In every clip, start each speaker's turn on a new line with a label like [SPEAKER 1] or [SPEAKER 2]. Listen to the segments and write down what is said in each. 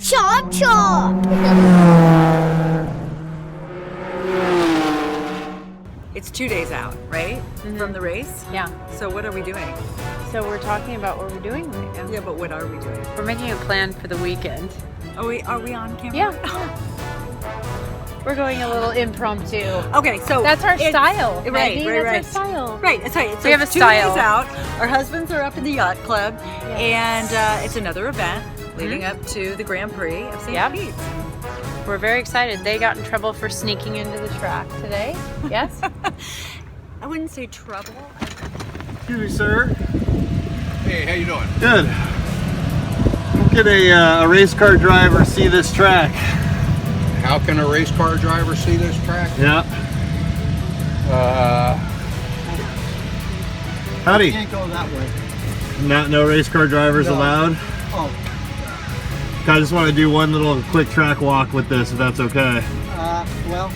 [SPEAKER 1] Chop chop!
[SPEAKER 2] It's 2 days out, right? From the race?
[SPEAKER 3] Yeah.
[SPEAKER 2] So what are we doing?
[SPEAKER 3] So we're talking about what we're doing right now.
[SPEAKER 2] Yeah, but what are we doing?
[SPEAKER 3] We're making a plan for the weekend.
[SPEAKER 2] Are we on camera?
[SPEAKER 3] Yeah. We're going a little impromptu.
[SPEAKER 2] Okay, so
[SPEAKER 3] That's our style.
[SPEAKER 2] Right,
[SPEAKER 3] Maggie.
[SPEAKER 2] right.
[SPEAKER 3] That's our style.
[SPEAKER 2] Right, that's right. So
[SPEAKER 3] We have a
[SPEAKER 2] it's 2
[SPEAKER 3] style.
[SPEAKER 2] days out. Our husbands are up in the yacht club, and it's another event leading up to the Grand Prix of St. Pete.
[SPEAKER 3] We're very excited. They got in trouble for sneaking into the track today. Yes?
[SPEAKER 2] I wouldn't say trouble.
[SPEAKER 4] Excuse me, sir.
[SPEAKER 5] Hey, how you doing?
[SPEAKER 4] Good. Can a race car driver see this track?
[SPEAKER 5] How can a race car driver see this track?
[SPEAKER 4] Yeah. Howdy.
[SPEAKER 6] Can't go that way.
[SPEAKER 4] No race car drivers
[SPEAKER 6] No.
[SPEAKER 4] allowed?
[SPEAKER 6] Oh,
[SPEAKER 4] I just want to do one little quick track walk with this, if that's okay.
[SPEAKER 6] well,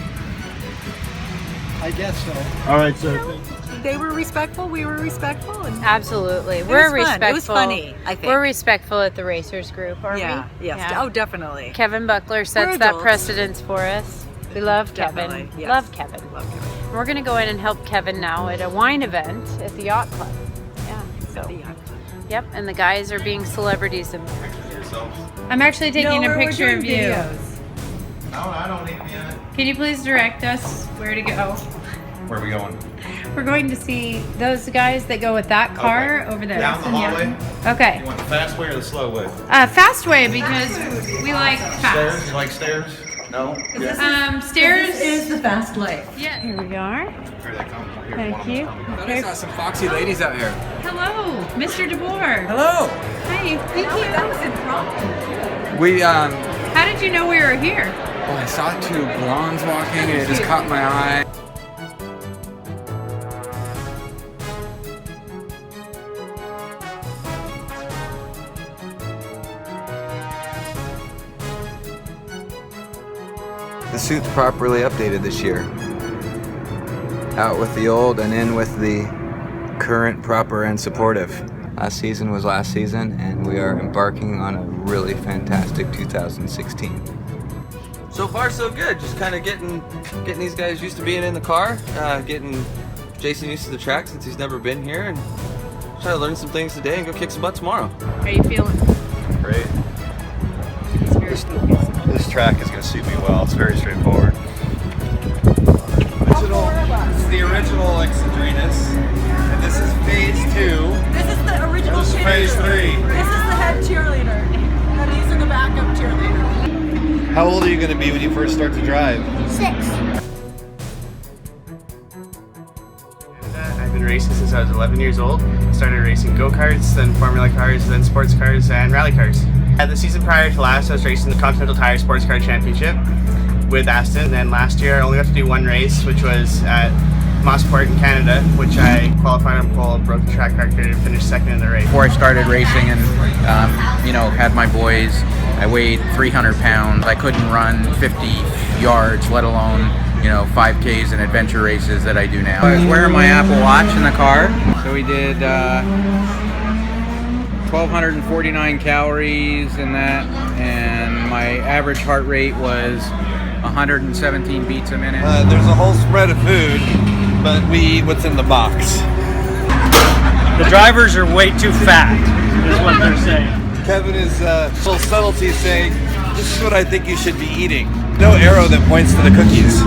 [SPEAKER 6] I guess so.
[SPEAKER 4] All right, sir.
[SPEAKER 2] They were respectful. We were respectful. And
[SPEAKER 3] Absolutely.
[SPEAKER 2] was
[SPEAKER 3] We're
[SPEAKER 2] fun.
[SPEAKER 3] respectful.
[SPEAKER 2] It was funny, I think.
[SPEAKER 3] We're respectful at the racers group, aren't
[SPEAKER 2] yeah.
[SPEAKER 3] we?
[SPEAKER 2] Yes.
[SPEAKER 3] Yeah.
[SPEAKER 2] Oh, definitely.
[SPEAKER 3] Kevin Buckler sets
[SPEAKER 2] We're
[SPEAKER 3] that
[SPEAKER 2] adults.
[SPEAKER 3] precedence for us. We love
[SPEAKER 2] Definitely,
[SPEAKER 3] Kevin.
[SPEAKER 2] yes.
[SPEAKER 3] Love Kevin.
[SPEAKER 2] Love Kevin.
[SPEAKER 3] We're going to go in and help Kevin now at a wine event at the yacht club. Yeah. So.
[SPEAKER 2] The yacht club.
[SPEAKER 3] Yep, and the guys are being celebrities in there. I'm actually taking a picture of you.
[SPEAKER 5] No, I don't need to be in it.
[SPEAKER 3] Can you please direct us where to go?
[SPEAKER 5] Where are we going?
[SPEAKER 3] We're going to see those guys that go with that car over there.
[SPEAKER 5] Down the hallway?
[SPEAKER 3] Okay.
[SPEAKER 5] You want the fast way or the slow way?
[SPEAKER 3] Fast way because we like fast.
[SPEAKER 5] Stairs? You like stairs? No? Yeah.
[SPEAKER 3] Stairs
[SPEAKER 2] is the fast life.
[SPEAKER 3] Yeah. Here we are.
[SPEAKER 5] Here they come. Here,
[SPEAKER 3] Thank
[SPEAKER 5] one of them's
[SPEAKER 3] you.
[SPEAKER 5] coming.
[SPEAKER 7] I saw some foxy ladies out here.
[SPEAKER 3] Hello, Mr. DeBoer.
[SPEAKER 7] Hello.
[SPEAKER 3] Hi. Thank you.
[SPEAKER 2] That was impromptu.
[SPEAKER 7] We
[SPEAKER 3] How did you know we were here?
[SPEAKER 7] well, I saw two blondes walking and it just caught my eye. The suit's properly updated this year. Out with the old and in with the current, proper, and supportive. Last season was last season, and we are embarking on a really fantastic 2016.
[SPEAKER 8] So far, so good. Just kind of getting these guys used to being in the car, getting Jason used to the track since he's never been here, and try to learn some things today and go kick some butt tomorrow.
[SPEAKER 3] How are you feeling?
[SPEAKER 4] Great. This track is going to suit me well. It's very straightforward.
[SPEAKER 7] It's the original Exodrenus, and this is phase 2.
[SPEAKER 2] This is the original
[SPEAKER 7] This is phase 3.
[SPEAKER 2] This is the head cheerleader. And these are the backup cheerleaders.
[SPEAKER 4] How old are you going to be when you first start to drive?
[SPEAKER 1] 6.
[SPEAKER 9] I've been racing since I was 11 years old. Started racing go-karts, then Formula cars, then sports cars, and rally cars. The season prior to last, I was racing the Continental Tire Sports Car Championship with Aston. Then last year, I only got to do one race, which was at Mossport in Canada, which I qualified on pole, broke the track record, and finished second in the race.
[SPEAKER 7] Before I started racing and, had my boys, I weighed 300 pounds. I couldn't run 50 yards, let alone, 5Ks and adventure races that I do now. I was wearing my Apple Watch in the car. So we did 1,249 calories in that, and my average heart rate was 117 beats a minute.
[SPEAKER 6] There's a whole spread of food, but we eat what's in the box.
[SPEAKER 10] The drivers are way too fat, is what they're saying.
[SPEAKER 6] Kevin is little subtlety saying, this is what I think you should be eating. No arrow that points to the cookies.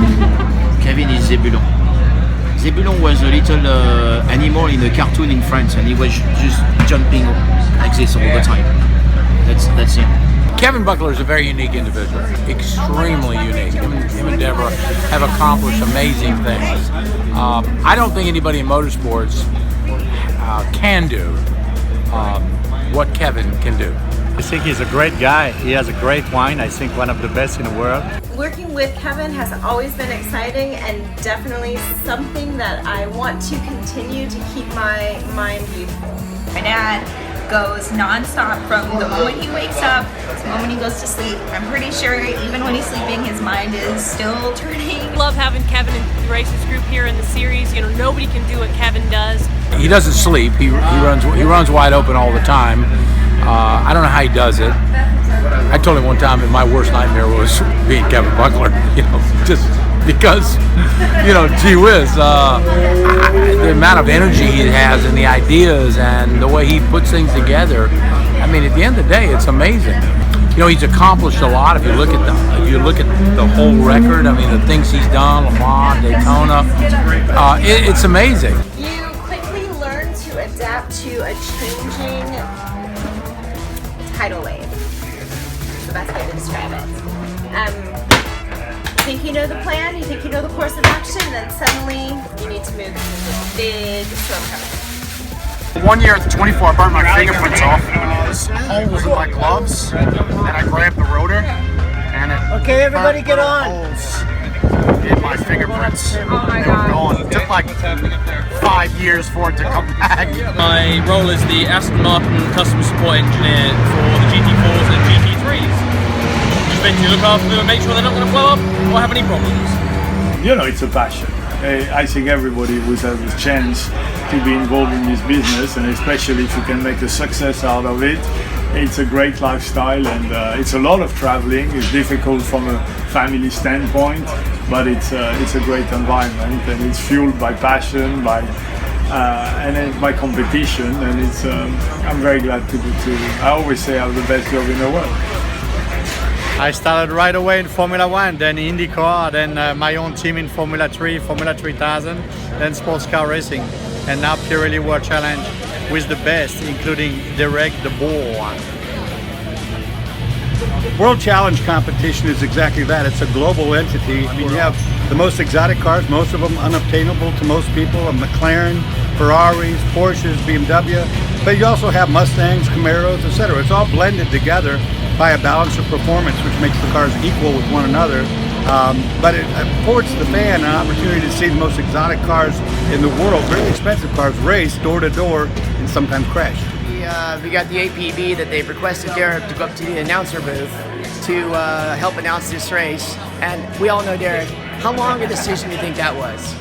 [SPEAKER 11] Kevin is Zebulon. Zebulon was a little animal in a cartoon in France, and he was just jumping like this all the time. That's him.
[SPEAKER 7] Kevin Buckler is a very unique individual, extremely unique. Him and Deborah have accomplished amazing things. I don't think anybody in motorsports can do what Kevin can do.
[SPEAKER 10] I think he's a great guy. He has a great wine. I think one of the best in the world.
[SPEAKER 12] Working with Kevin has always been exciting and definitely something that I want to continue to keep my mind youthful.
[SPEAKER 13] My dad goes non-stop from the moment he wakes up to the moment he goes to sleep. I'm pretty sure even when he's sleeping, his mind is still turning.
[SPEAKER 14] Love having Kevin in the races group here in the series. Nobody can do what Kevin does.
[SPEAKER 7] He doesn't sleep. He runs wide open all the time. I don't know how he does it.
[SPEAKER 1] I told him one time that my worst nightmare was being Kevin Buckler, you know, just because, you know, gee whiz, the amount of energy he has and the ideas and the way he puts things together. I mean, at the end of the day, it's amazing. You know, he's accomplished a lot. If you look at the whole record, I mean, the things he's done, Le Mans, Daytona, it's amazing.
[SPEAKER 12] You quickly learn to adapt to a changing tidal wave. That's the best way to describe it. You think you know the plan, you think you know the course of action, then suddenly you need to move into this big storm coming.
[SPEAKER 15] One year at the 24, I burnt my fingerprints off. There's holes in my gloves, and I grabbed the rotor, and it
[SPEAKER 10] Okay, everybody get on.
[SPEAKER 15] holes in my fingerprints.
[SPEAKER 12] Oh my
[SPEAKER 15] They were
[SPEAKER 12] God.
[SPEAKER 15] gone. It took like 5 years for it to come back.
[SPEAKER 16] My role is the Aston Martin customer support engineer for the GT4s and GT3s. Just basically look after them and make sure they're not going to blow up or have any problems.
[SPEAKER 17] You know, it's a passion. I think everybody would have a chance to be involved in this business, and especially if you can make a success out of it. It's a great lifestyle, and it's a lot of traveling. It's difficult from a family standpoint, but it's a great environment, and it's fueled by passion, by by competition, and it's I'm very glad to do. I always say I have the best job in the world.
[SPEAKER 10] I started right away in Formula 1, then IndyCar, then my own team in Formula 3, Formula 3000, then sports car racing, and now PIrelli World Challenge with the best, including Derek de Boer.
[SPEAKER 18] World Challenge competition is exactly that. It's a global entity. I mean, you have the most exotic cars, most of them unobtainable to most people, a McLaren, Ferraris, Porsches, BMW, but you also have Mustangs, Camaros, etc. It's all blended together by a balance of performance, which makes the cars equal with one another. But it affords the fan an opportunity to see the most exotic cars in the world, very expensive cars, race door to door and sometimes crash.
[SPEAKER 19] We got the APB that they've requested Derek to go up to the announcer booth to help announce this race. And we all know Derek. How long a decision do you think that was?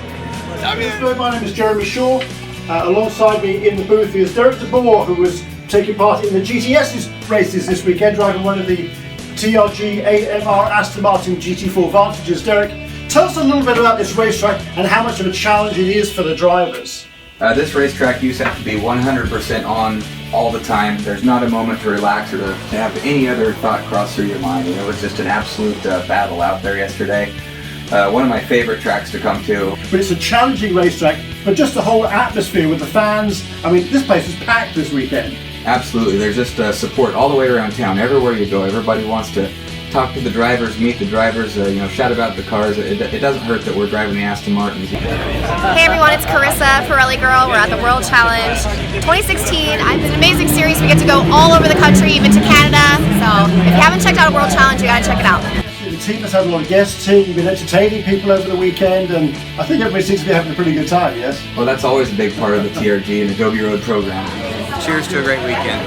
[SPEAKER 20] My name is Jeremy Shaw. Alongside me in the booth is Derek de Boer, who was taking part in the GTS races this weekend, driving one of the TRG AMR Aston Martin GT4 Vantages. Derek, tell us a little bit about this racetrack and how much of a challenge it is for the drivers.
[SPEAKER 7] This racetrack, you have to be 100% on all the time. There's not a moment to relax or to have any other thought cross through your mind. It was just an absolute battle out there yesterday. One of my favorite tracks to come to.
[SPEAKER 20] But it's a challenging racetrack, but just the whole atmosphere with the fans. I mean, this place is packed this weekend.
[SPEAKER 7] Absolutely, there's just support all the way around town. Everywhere you go, everybody wants to talk to the drivers, meet the drivers, shout about the cars. It doesn't hurt that we're driving the Aston Martins.
[SPEAKER 21] Hey everyone, it's Carissa, Pirelli Girl. We're at the World Challenge 2016. It's an amazing series. We get to go all over the country, even to Canada. So if you haven't checked out a World Challenge, you gotta check it out.
[SPEAKER 20] The team has had a lot of guests here. You've been entertaining people over the weekend, and I think everybody seems to be having a pretty good time, yes?
[SPEAKER 7] Well, that's always a big part of the TRG and the Dorsey Road program.
[SPEAKER 8] Cheers to a great weekend.